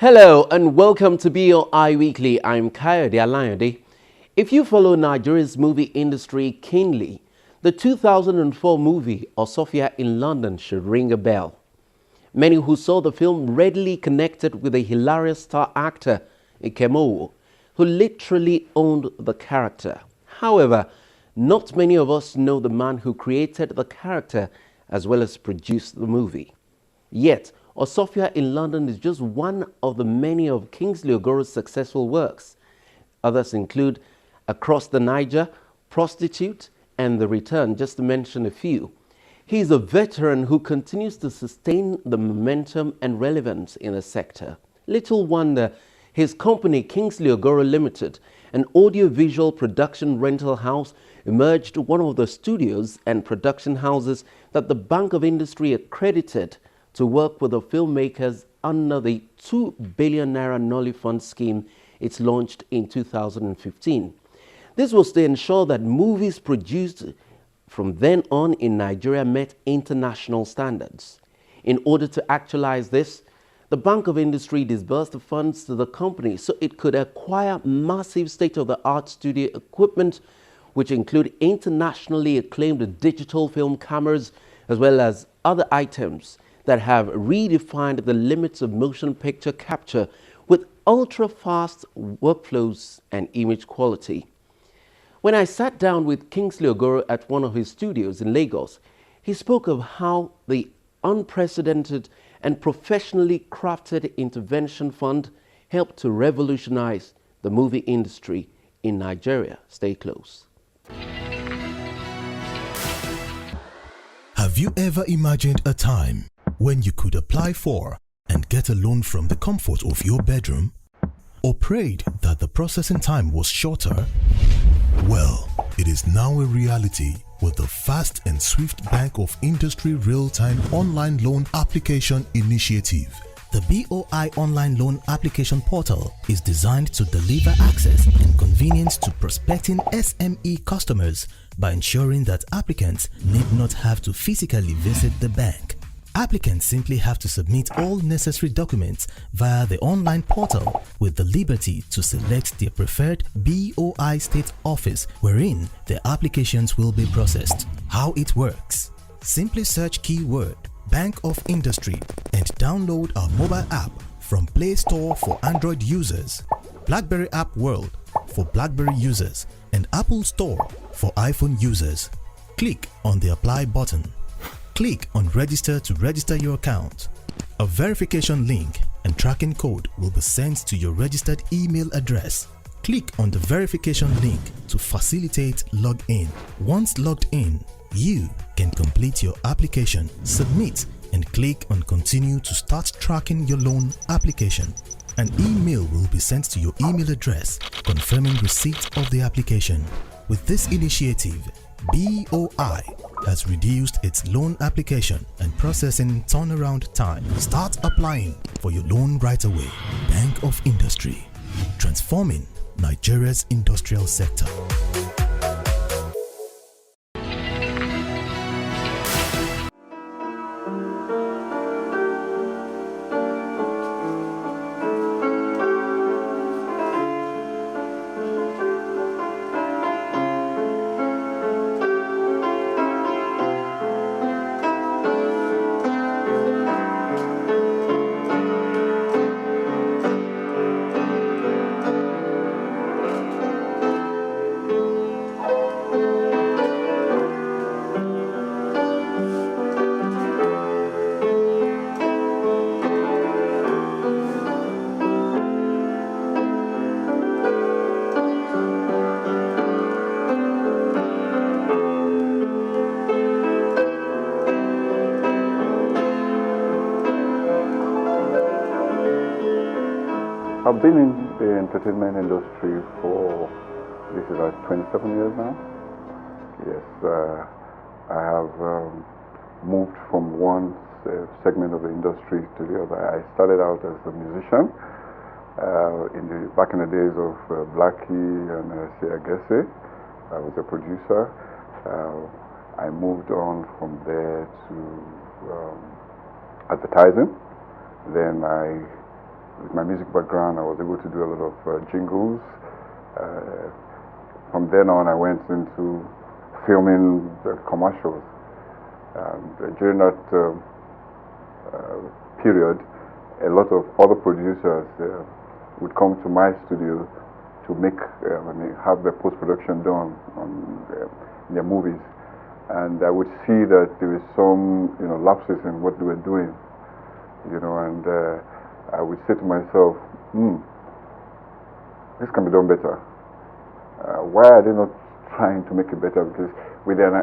Hello and welcome to BoI Weekly. I'm Kayode Alayode. If you follow Nigeria's movie industry keenly, the 2004 movie Osofia in London should ring a bell. Many who saw the film readily connected with the hilarious star actor Ikemowo, who literally owned the character. However, not many of us know the man who created the character as well as produced the movie. Yet, Osofia in London is just one of the many of Kingsley Ogoro's successful works. Others include Across the Niger, Prostitute, and The Return, just to mention a few. He is a veteran who continues to sustain the momentum and relevance in the sector. Little wonder his company, Kingsley Ogoro Limited, an audiovisual production rental house, emerged one of the studios and production houses that the Bank of Industry accredited to work with the filmmakers under the 2 billion naira Nolly fund scheme it launched in 2015. This was to ensure that movies produced from then on in Nigeria met international standards. In order to actualize this, the Bank of Industry disbursed the funds to the company so it could acquire massive state-of-the-art studio equipment, which include internationally acclaimed digital film cameras as well as other items that have redefined the limits of motion picture capture with ultra-fast workflows and image quality. When I sat down with Kingsley Ogoro at one of his studios in Lagos, he spoke of how the unprecedented and professionally crafted intervention fund helped to revolutionize the movie industry in Nigeria. Stay close. Have you ever imagined a time when you could apply for and get a loan from the comfort of your bedroom? Or prayed that the processing time was shorter? Well, it is now a reality with the fast and swift Bank of Industry real-time online loan application initiative. The BoI online loan application portal is designed to deliver access and convenience to prospecting SME customers by ensuring that applicants need not have to physically visit the bank. Applicants simply have to submit all necessary documents via the online portal with the liberty to select their preferred BoI state office wherein their applications will be processed. How it works? Simply search keyword Bank of Industry and download our mobile app from Play Store for Android users, BlackBerry App World for BlackBerry users, and Apple Store for iPhone users. Click on the Apply button. Click on Register to register your account. A verification link and tracking code will be sent to your registered email address. Click on the verification link to facilitate login. Once logged in, you can complete your application, submit, and click on Continue to start tracking your loan application. An email will be sent to your email address confirming receipt of the application. With this initiative, BoI has reduced its loan application and processing turnaround time. Start applying for your loan right away. Bank of Industry, transforming Nigeria's industrial sector. I've been in the entertainment industry for, this is like 27 years now. Yes, I have moved from one segment of the industry to the other. I started out as a musician back in the days of Blackie and Sia Gesse. I was a producer. I moved on from there to advertising. Then I with my music background, I was able to do a lot of jingles. From then on, I went into filming the commercials. And during that period, a lot of other producers would come to my studio to make have their post-production done on their movies, and I would see that there was some lapses in what they were doing, and I would say to myself, this can be done better. Why are they not trying to make it better? Because with an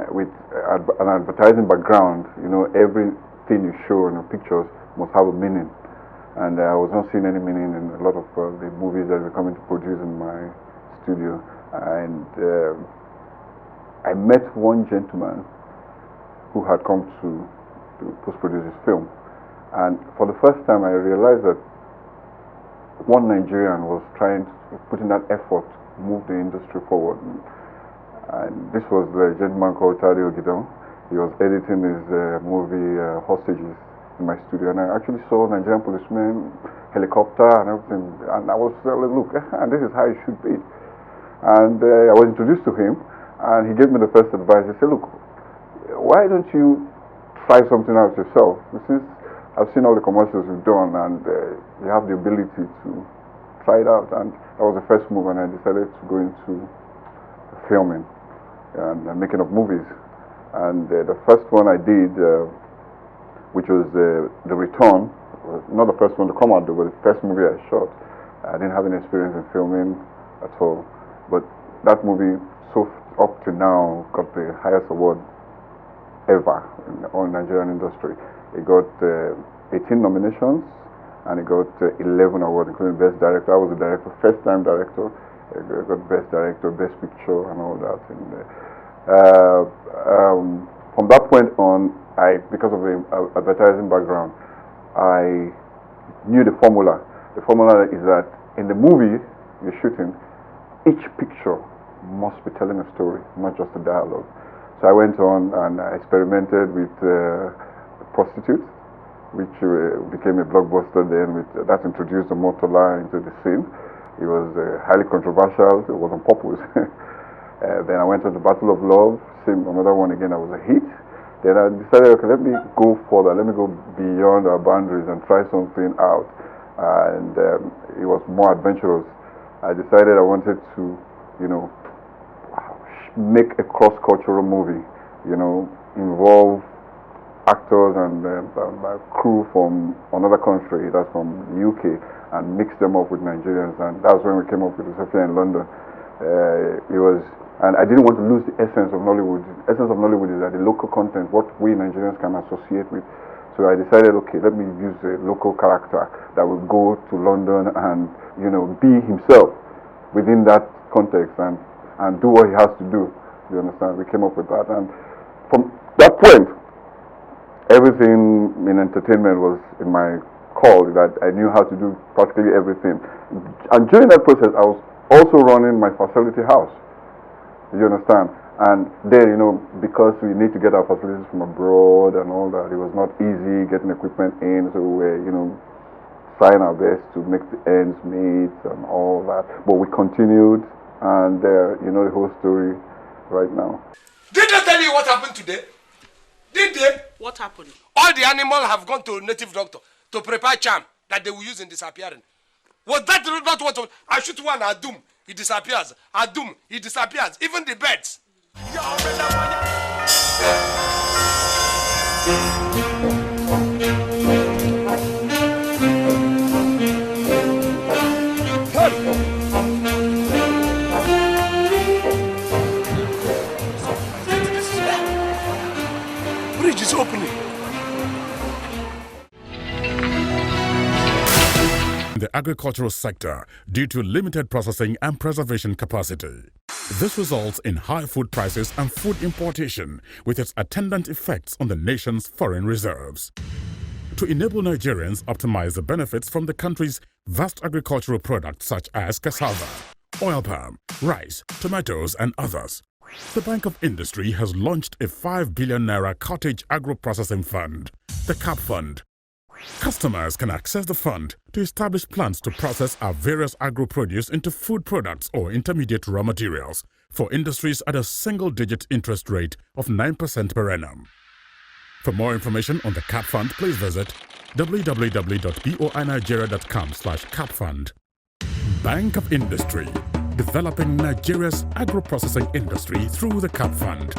advertising background, everything you show in the pictures must have a meaning. And I was not seeing any meaning in a lot of the movies that were coming to produce in my studio. And I met one gentleman who had come to post-produce his film. And for the first time, I realized that one Nigerian was putting that effort to move the industry forward. And this was the gentleman called Ogoro. He was editing his movie Hostages in my studio, and I actually saw Nigerian policemen, helicopter and everything, and I was like, look, this is how it should be. And I was introduced to him, and he gave me the first advice. He said, look, why don't you try something out yourself? Since I've seen all the commercials you've done, and you have the ability to try it out. And that was the first move, and I decided to go into filming and making of movies. And the first one I did, which was The Return, not the first one to come out, but the first movie I shot. I didn't have any experience in filming at all, but that movie, so up to now, got the highest award ever in the whole Nigerian industry. It got 18 nominations, and it got 11 awards, including Best Director. I was the director, first-time director. I got Best Director, Best Picture, and all that. And from that point on, because of the advertising background, I knew the formula. The formula is that in the movie you're shooting, each picture must be telling a story, not just a dialogue. So I went on and I experimented with prostitutes, which became a blockbuster then. That introduced the motorla into the scene. It was highly controversial. It was on purpose. Then I went on to Battle of Love, another one again that was a hit. Then I decided, okay, let me go further, let me go beyond our boundaries and try something out. And it was more adventurous. I decided I wanted to, make a cross-cultural movie, involve actors and crew from another country, that's from the UK, and mix them up with Nigerians. And that's when we came up with Sophia in London. And I didn't want to lose the essence of Nollywood. The essence of Nollywood is that the local content, what we Nigerians can associate with. So I decided, okay, let me use a local character that will go to London and, be himself within that context and do what he has to do. You understand? We came up with that. And from that point, everything in entertainment was in my call, that I knew how to do practically everything. And during that process, I was also running my facility house. You understand? And then, because we need to get our facilities from abroad and all that, it was not easy getting equipment in, so we were, trying our best to make the ends meet and all that. But we continued, and you know the whole story right now. Did they tell you what happened today? Did they? What happened? All the animals have gone to a native doctor to prepare charm that they will use in disappearing. Was that not what I shoot one, Adum, he disappears. Adum, he disappears. Even the birds. Bridge is opening. The agricultural sector due to limited processing and preservation capacity. This results in high food prices and food importation with its attendant effects on the nation's foreign reserves. To enable Nigerians optimize the benefits from the country's vast agricultural products such as cassava, oil palm, rice, tomatoes and others, the Bank of Industry has launched a 5 billion naira cottage agro-processing fund, the CAP Fund. Customers can access the fund to establish plans to process our various agro-produce into food products or intermediate raw materials for industries at a single-digit interest rate of 9% per annum. For more information on the CAP Fund, please visit www.boinigeria.com/CAP-Fund. Bank of Industry, developing Nigeria's agro-processing industry through the CAP Fund.